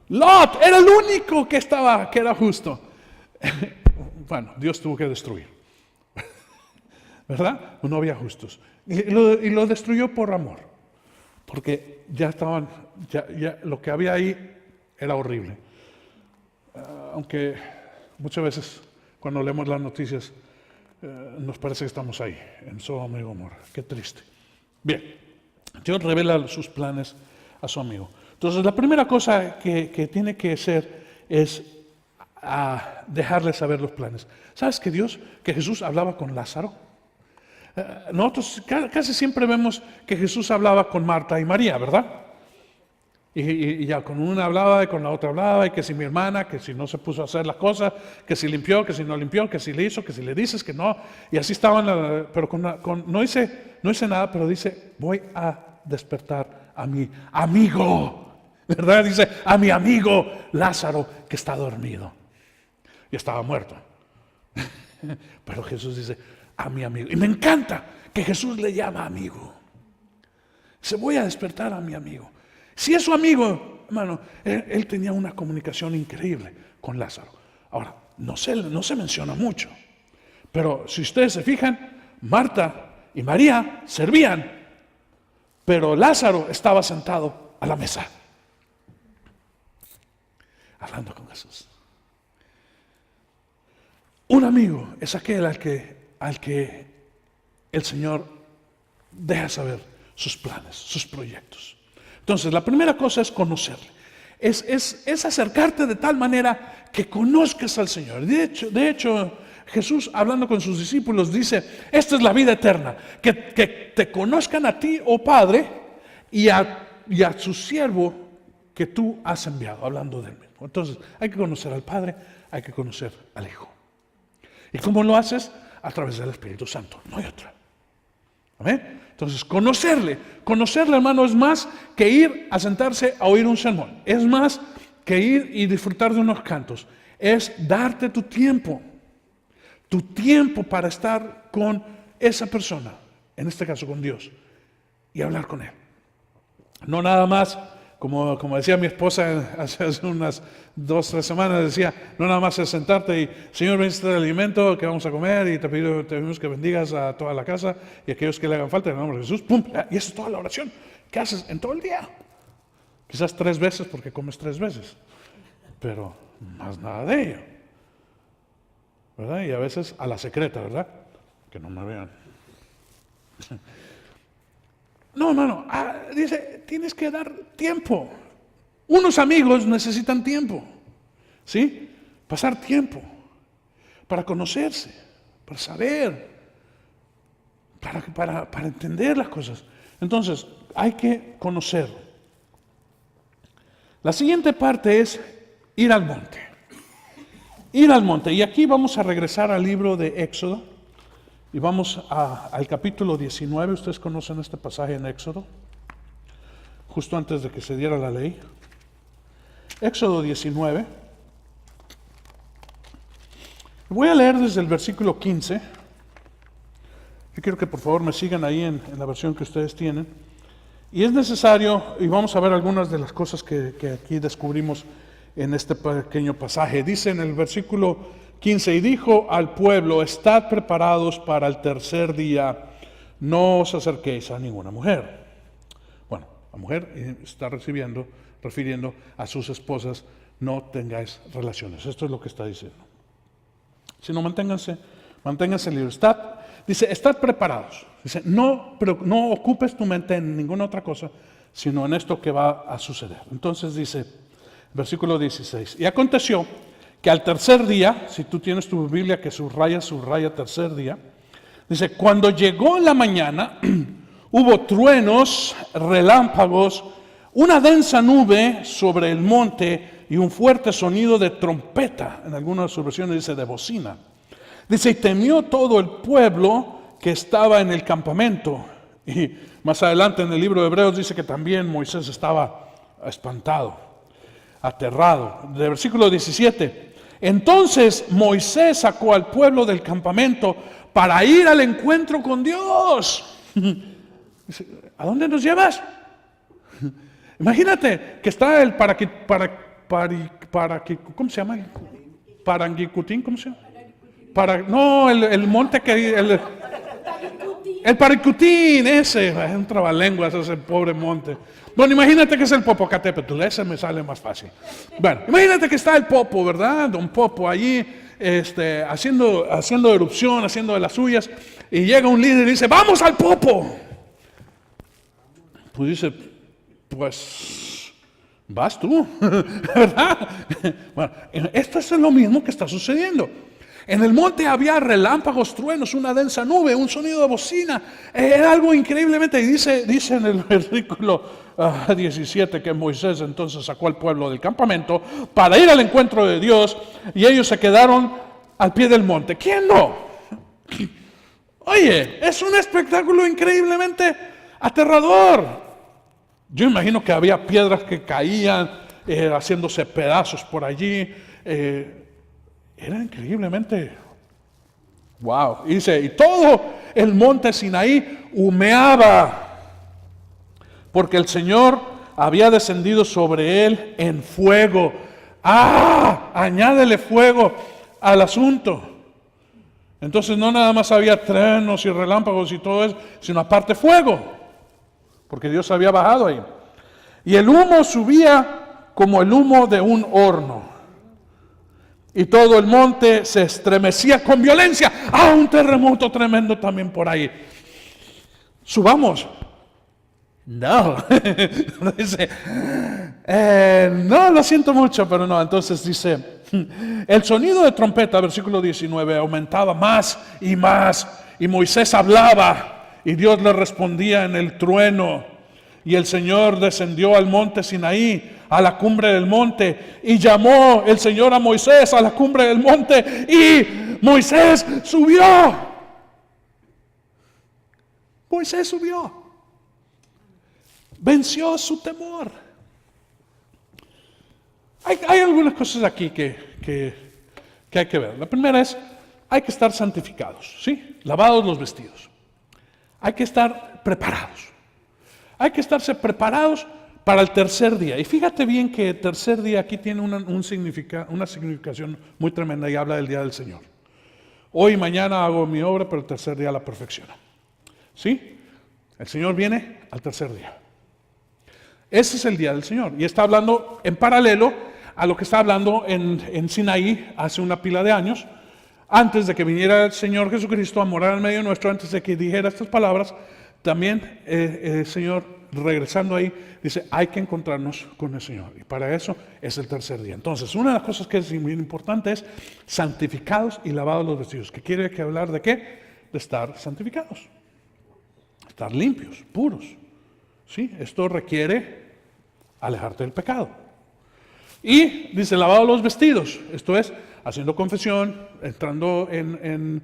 Lot era el único que era justo. Bueno, Dios tuvo que destruir. ¿Verdad? No había justos. Y lo destruyó por amor. Porque ya lo que había ahí era horrible. Aunque muchas veces cuando leemos las noticias nos parece que estamos ahí, en Sodoma y Gomorra. Qué triste. Bien, Dios revela sus planes a su amigo. Entonces, la primera cosa que tiene que hacer es dejarle saber los planes. ¿Sabes que Jesús hablaba con Lázaro? Nosotros casi siempre vemos que Jesús hablaba con Marta y María, ¿verdad? Y ya con una hablaba y con la otra hablaba, y que si mi hermana, que si no se puso a hacer las cosas, que si limpió, que si no limpió, que si le hizo, que si le dices que no. Y así estaban, pero no hice nada, pero dice, voy a despertar a mi amigo, ¿verdad? Dice, a mi amigo Lázaro que está dormido. Y estaba muerto. Pero Jesús dice, a mi amigo. Y me encanta que Jesús le llama amigo. Dice, voy a despertar a mi amigo. Si es su amigo, hermano, él tenía una comunicación increíble con Lázaro. Ahora, no se menciona mucho, pero si ustedes se fijan, Marta y María servían, pero Lázaro estaba sentado a la mesa, hablando con Jesús. Un amigo es aquel al que el Señor deja saber sus planes, sus proyectos. Entonces, la primera cosa es conocerle. Es acercarte de tal manera que conozcas al Señor. De hecho, Jesús, hablando con sus discípulos, dice, esta es la vida eterna, que te conozcan a ti, oh Padre, y a su siervo que tú has enviado, hablando de él mismo. Entonces, hay que conocer al Padre, hay que conocer al Hijo. ¿Y cómo lo haces? A través del Espíritu Santo, no hay otra. ¿Amén? Entonces, conocerle, hermano, es más que ir a sentarse a oír un sermón. Es más que ir y disfrutar de unos cantos. Es darte tu tiempo para estar con esa persona, en este caso con Dios, y hablar con Él. No nada más como decía mi esposa hace unas 2 o 3 semanas, decía, no nada más es sentarte y, Señor, ven el alimento que vamos a comer y te pedimos que bendigas a toda la casa y a aquellos que le hagan falta en el nombre de Jesús, ¡pum! Y eso es toda la oración que haces en todo el día. Quizás 3 veces porque comes 3 veces, pero más nada de ello, ¿verdad? Y a veces a la secreta, ¿verdad? Que no me vean. No, hermano, dice, tienes que dar tiempo. Unos amigos necesitan tiempo, ¿sí? Pasar tiempo para conocerse, para saber, para entender las cosas. Entonces, hay que conocer. La siguiente parte es ir al monte. Ir al monte. Y aquí vamos a regresar al libro de Éxodo. Y vamos al capítulo 19, ustedes conocen este pasaje en Éxodo, justo antes de que se diera la ley. Éxodo 19. Voy a leer desde el versículo 15. Yo quiero que por favor me sigan ahí en la versión que ustedes tienen. Y es necesario, y vamos a ver algunas de las cosas que aquí descubrimos en este pequeño pasaje. Dice en el versículo 15, y dijo al pueblo, estad preparados para el tercer día, no os acerquéis a ninguna mujer. Bueno, la mujer está refiriendo a sus esposas, no tengáis relaciones. Esto es lo que está diciendo. Sino manténganse libres. Dice, estad preparados. Dice, pero no ocupes tu mente en ninguna otra cosa, sino en esto que va a suceder. Entonces dice, versículo 16, y aconteció que al tercer día, si tú tienes tu Biblia que subraya tercer día, dice, cuando llegó la mañana, hubo truenos, relámpagos, una densa nube sobre el monte y un fuerte sonido de trompeta, en algunas de sus versiones dice de bocina. Dice, y temió todo el pueblo que estaba en el campamento. Y más adelante en el libro de Hebreos dice que también Moisés estaba espantado, aterrado. De versículo 17, entonces Moisés sacó al pueblo del campamento para ir al encuentro con Dios. ¿A dónde nos llevas? Imagínate que está el ¿cómo se llama? Parangicutín, ¿cómo se llama? El monte que el Paricutín, ese es un trabalenguas, ese pobre monte. Bueno, imagínate que es el Popocatépetl, ese me sale más fácil. Bueno, imagínate que está el Popo, ¿verdad? Don Popo allí haciendo erupción, haciendo de las suyas, y llega un líder y dice, ¡vamos al Popo! Pues dice, pues vas tú, ¿verdad? Bueno, esto es lo mismo que está sucediendo. En el monte había relámpagos, truenos, una densa nube, un sonido de bocina. Era algo increíblemente. Y dice en el versículo 17 que Moisés entonces sacó al pueblo del campamento para ir al encuentro de Dios y ellos se quedaron al pie del monte. ¿Quién no? Oye, es un espectáculo increíblemente aterrador. Yo imagino que había piedras que caían, haciéndose pedazos por allí. Era increíblemente wow. Y dice, y todo el monte Sinaí humeaba, porque el Señor había descendido sobre él en fuego. Añádele fuego al asunto. Entonces no nada más había truenos y relámpagos y todo eso, sino aparte fuego, porque Dios había bajado ahí. Y el humo subía como el humo de un horno. Y todo el monte se estremecía con violencia. Un terremoto tremendo también por ahí. Subamos. No. Dice, no, lo siento mucho, pero no. Entonces dice, el sonido de trompeta, versículo 19, aumentaba más. Y Moisés hablaba y Dios le respondía en el trueno. Y el Señor descendió al monte Sinaí, a la cumbre del monte, y llamó el Señor a Moisés a la cumbre del monte, y Moisés subió. Moisés subió. Venció su temor. Hay algunas cosas aquí que hay que ver. La primera es, hay que estar santificados, ¿sí? Lavados los vestidos. Hay que estar preparados. Hay que estarse preparados para el tercer día. Y fíjate bien que el tercer día aquí tiene una significación muy tremenda y habla del día del Señor. Hoy y mañana hago mi obra, pero el tercer día la perfecciono. ¿Sí? El Señor viene al tercer día. Ese es el día del Señor. Y está hablando en paralelo a lo que está hablando en Sinaí hace una pila de años, antes de que viniera el Señor Jesucristo a morar en medio nuestro, antes de que dijera estas palabras. También el Señor, regresando ahí, dice, hay que encontrarnos con el Señor. Y para eso es el tercer día. Entonces, una de las cosas que es muy importante es santificados y lavados los vestidos. ¿Qué quiere que hablar de qué? De estar santificados. Estar limpios, puros. ¿Sí? Esto requiere alejarte del pecado. Y dice, lavados los vestidos. Esto es, haciendo confesión, entrando en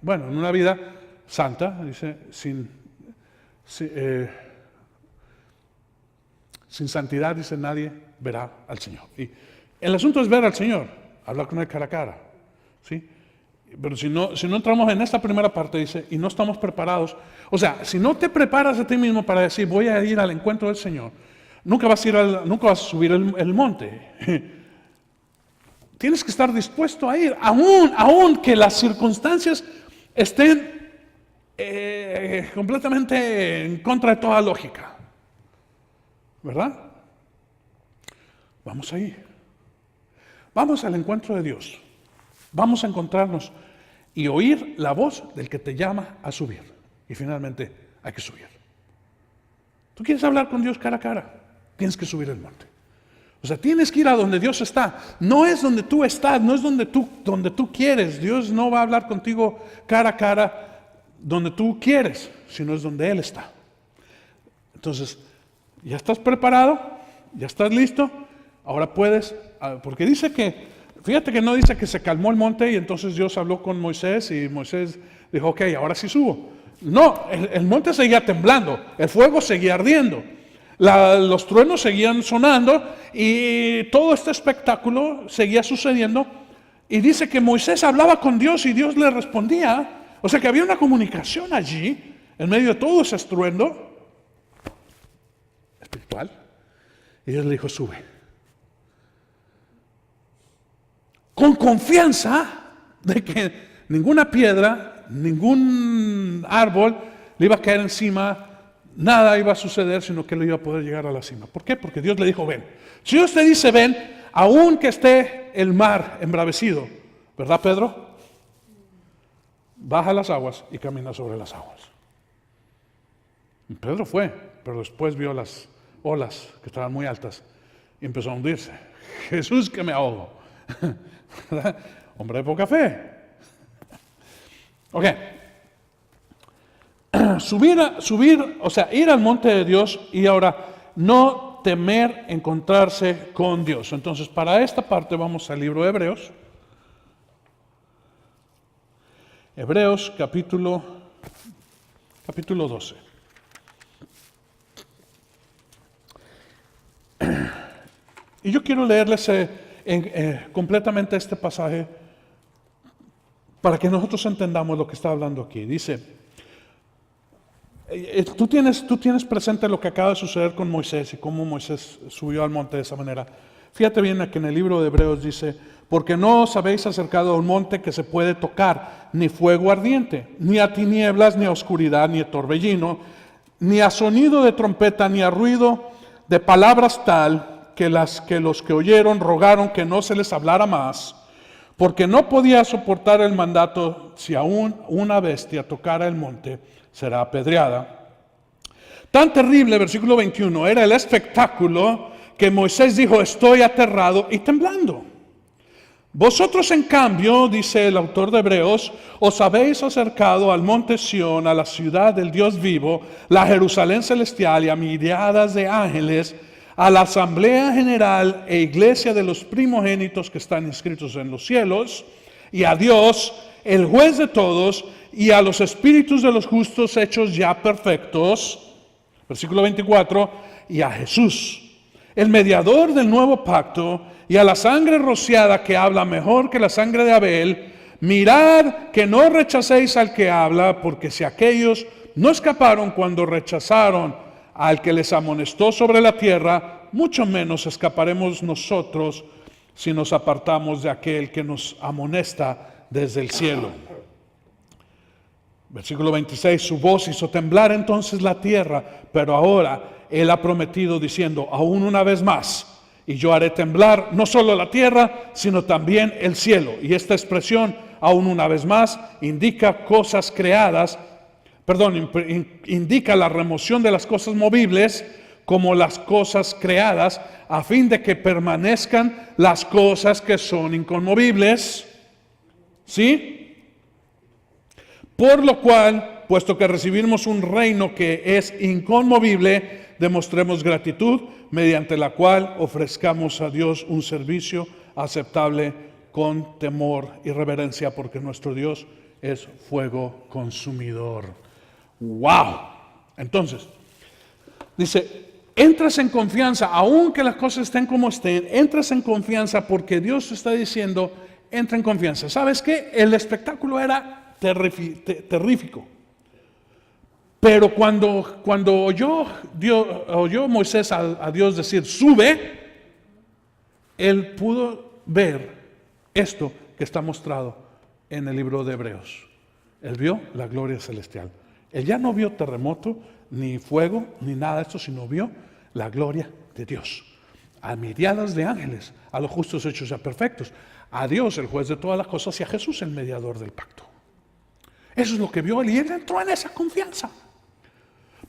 una vida santa, dice, sin santidad, dice, nadie verá al Señor. Y el asunto es ver al Señor, hablar con Él cara a cara, ¿sí? Pero si no entramos en esta primera parte, dice, y no estamos preparados, o sea, si no te preparas a ti mismo para decir, voy a ir al encuentro del Señor, nunca vas a subir el monte. Tienes que estar dispuesto a ir, aun que las circunstancias estén completamente en contra de toda lógica, ¿verdad? Vamos ahí, vamos al encuentro de Dios, vamos a encontrarnos y oír la voz del que te llama a subir. Y finalmente hay que subir. ¿Tú quieres hablar con Dios cara a cara? Tienes que subir el monte. O sea, tienes que ir a donde Dios está. No es donde tú estás, no es donde tú quieres. Dios no va a hablar contigo cara a cara donde tú quieres, sino es donde Él está. Entonces, ya estás preparado, ya estás listo, ahora puedes, porque dice que, fíjate que no dice que se calmó el monte y entonces Dios habló con Moisés y Moisés dijo, ok, ahora sí subo. No, el monte seguía temblando, el fuego seguía ardiendo, los truenos seguían sonando y todo este espectáculo seguía sucediendo. Y dice que Moisés hablaba con Dios y Dios le respondía. O sea que había una comunicación allí, en medio de todo ese estruendo espiritual. Y Dios le dijo, sube. Con confianza de que ninguna piedra, ningún árbol le iba a caer encima, nada iba a suceder, sino que él iba a poder llegar a la cima. ¿Por qué? Porque Dios le dijo, ven. Si Dios te dice, ven, aun que esté el mar embravecido, ¿verdad, Pedro? Baja las aguas y camina sobre las aguas. Y Pedro fue, pero después vio las olas que estaban muy altas y empezó a hundirse. Jesús, que me ahogo. ¿Verdad? Hombre de poca fe. Ok. Subir, o sea, ir al monte de Dios y ahora no temer encontrarse con Dios. Entonces, para esta parte vamos al libro de Hebreos. Hebreos capítulo 12. Y yo quiero leerles completamente este pasaje para que nosotros entendamos lo que está hablando aquí. Dice, tú tienes presente lo que acaba de suceder con Moisés y cómo Moisés subió al monte de esa manera. Fíjate bien que en el libro de Hebreos dice, porque no os habéis acercado a un monte que se puede tocar, ni fuego ardiente, ni a tinieblas, ni a oscuridad, ni a torbellino, ni a sonido de trompeta, ni a ruido de palabras tal que los que oyeron rogaron que no se les hablara más, porque no podía soportar el mandato, si aún una bestia tocara el monte, será apedreada. Tan terrible, versículo 21, era el espectáculo que Moisés dijo, estoy aterrado y temblando. Vosotros, en cambio, dice el autor de Hebreos, os habéis acercado al monte Sión, a la ciudad del Dios vivo, la Jerusalén celestial y a miriadas de ángeles, a la asamblea general e iglesia de los primogénitos que están inscritos en los cielos, y a Dios, el juez de todos, y a los espíritus de los justos hechos ya perfectos, versículo 24, y a Jesús, el mediador del nuevo pacto, y a la sangre rociada que habla mejor que la sangre de Abel, mirad que no rechacéis al que habla, porque si aquellos no escaparon cuando rechazaron al que les amonestó sobre la tierra, mucho menos escaparemos nosotros si nos apartamos de aquel que nos amonesta desde el cielo. Versículo 26, su voz hizo temblar entonces la tierra, pero ahora Él ha prometido diciendo, aún una vez más, y yo haré temblar no solo la tierra, sino también el cielo. Y esta expresión, aún una vez más, indica cosas creadas, indica la remoción de las cosas movibles como las cosas creadas, a fin de que permanezcan las cosas que son inconmovibles. ¿Sí? Por lo cual, puesto que recibimos un reino que es inconmovible, demostremos gratitud, mediante la cual ofrezcamos a Dios un servicio aceptable con temor y reverencia, porque nuestro Dios es fuego consumidor. ¡Wow! Entonces, dice, entras en confianza, aunque las cosas estén como estén, entras en confianza porque Dios está diciendo, entra en confianza. ¿Sabes qué? El espectáculo era terrífico. Pero cuando oyó Moisés a Dios decir, sube, él pudo ver esto que está mostrado en el libro de Hebreos. Él vio la gloria celestial. Él ya no vio terremoto, ni fuego, ni nada de esto, sino vio la gloria de Dios. A miriadas de ángeles, a los justos hechos ya perfectos, a Dios, el juez de todas las cosas, y a Jesús, el mediador del pacto. Eso es lo que vio él, y él entró en esa confianza.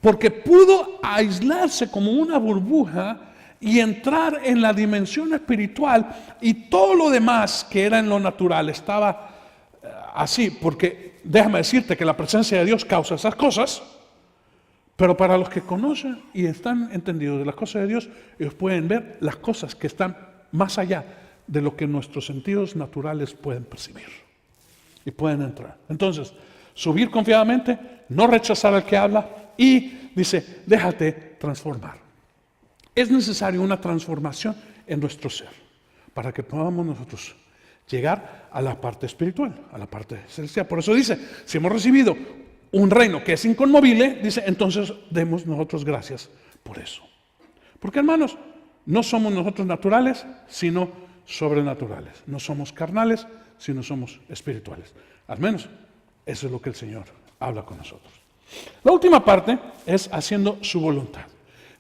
Porque pudo aislarse como una burbuja y entrar en la dimensión espiritual, y todo lo demás que era en lo natural estaba así, porque déjame decirte que la presencia de Dios causa esas cosas, pero para los que conocen y están entendidos de las cosas de Dios, ellos pueden ver las cosas que están más allá de lo que nuestros sentidos naturales pueden percibir y pueden entrar. Entonces, subir confiadamente, no rechazar al que habla, y dice, déjate transformar. Es necesaria una transformación en nuestro ser para que podamos nosotros llegar a la parte espiritual, a la parte celestial. Por eso dice, si hemos recibido un reino que es inconmovible, dice, entonces demos nosotros gracias por eso. Porque, hermanos, no somos nosotros naturales, sino sobrenaturales. No somos carnales, sino somos espirituales. Al menos eso es lo que el Señor habla con nosotros. La última parte es haciendo su voluntad.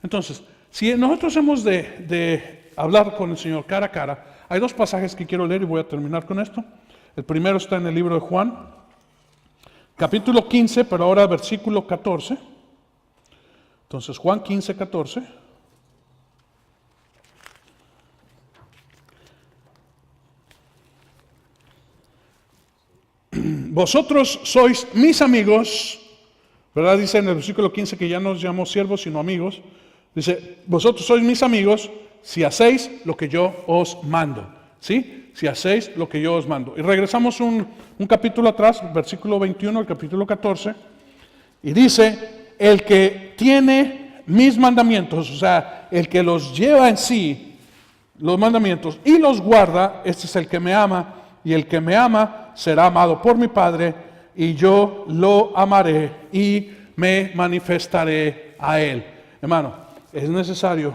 Entonces, si nosotros hemos de hablar con el Señor cara a cara, hay dos pasajes que quiero leer y voy a terminar con esto. El primero está en el libro de Juan, capítulo 15, pero ahora versículo 14. Entonces, Juan 15, 14. Vosotros sois mis amigos, ¿verdad? Dice en el versículo 15 que ya no os llamo siervos, sino amigos. Dice, vosotros sois mis amigos si hacéis lo que yo os mando. ¿Sí? Si hacéis lo que yo os mando. Y regresamos un capítulo atrás, versículo 21, el capítulo 14. Y dice, el que tiene mis mandamientos, o sea, el que los lleva en sí, los mandamientos, y los guarda, este es el que me ama. Y el que me ama será amado por mi Padre, y yo lo amaré y me manifestaré a él. Hermano, es necesario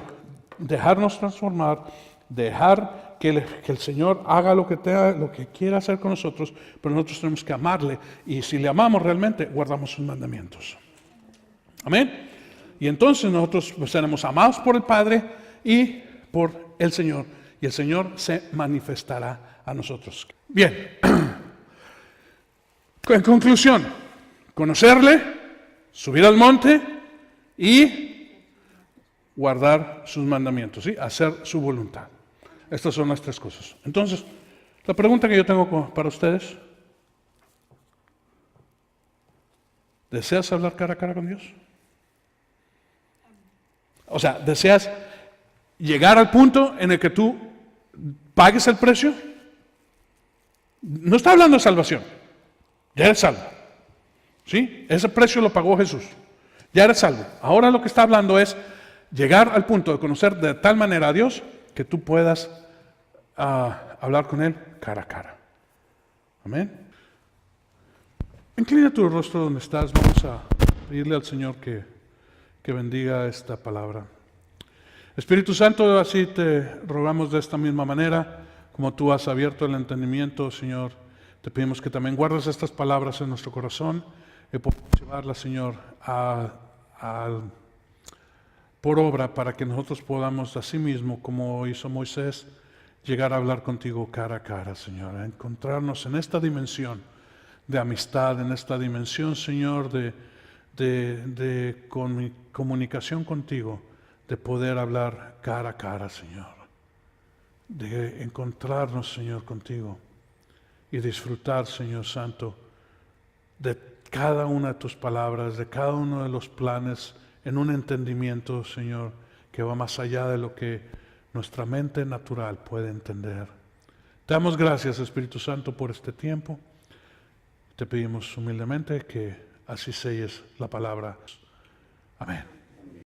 dejarnos transformar, dejar que el Señor haga lo que quiera hacer con nosotros, pero nosotros tenemos que amarle, y si le amamos realmente, guardamos sus mandamientos. Amén. Y entonces nosotros seremos amados por el Padre y por el Señor, y el Señor se manifestará a nosotros. Bien, en conclusión, conocerle, subir al monte y guardar sus mandamientos, ¿sí? Hacer su voluntad. Estas son las tres cosas. Entonces, la pregunta que yo tengo para ustedes, ¿deseas hablar cara a cara con Dios? O sea, ¿deseas llegar al punto en el que tú pagues el precio? No está hablando de salvación. Ya eres salvo. ¿Sí? Ese precio lo pagó Jesús. Ya eres salvo. Ahora lo que está hablando es llegar al punto de conocer de tal manera a Dios que tú puedas hablar con Él cara a cara. Amén. Inclina tu rostro donde estás. Vamos a pedirle al Señor que que bendiga esta palabra. Espíritu Santo, así te rogamos de esta misma manera, como tú has abierto el entendimiento, Señor, te pedimos que también guardes estas palabras en nuestro corazón y podamos llevarlas, Señor, por obra, para que nosotros podamos, así mismo, como hizo Moisés, llegar a hablar contigo cara a cara, Señor, a encontrarnos en esta dimensión de amistad, en esta dimensión, Señor, de comunicación contigo, de poder hablar cara a cara, Señor, de encontrarnos, Señor, contigo y disfrutar, Señor Santo, de cada una de tus palabras, de cada uno de los planes, en un entendimiento, Señor, que va más allá de lo que nuestra mente natural puede entender. Te damos gracias, Espíritu Santo, por este tiempo. Te pedimos humildemente que así selles la palabra.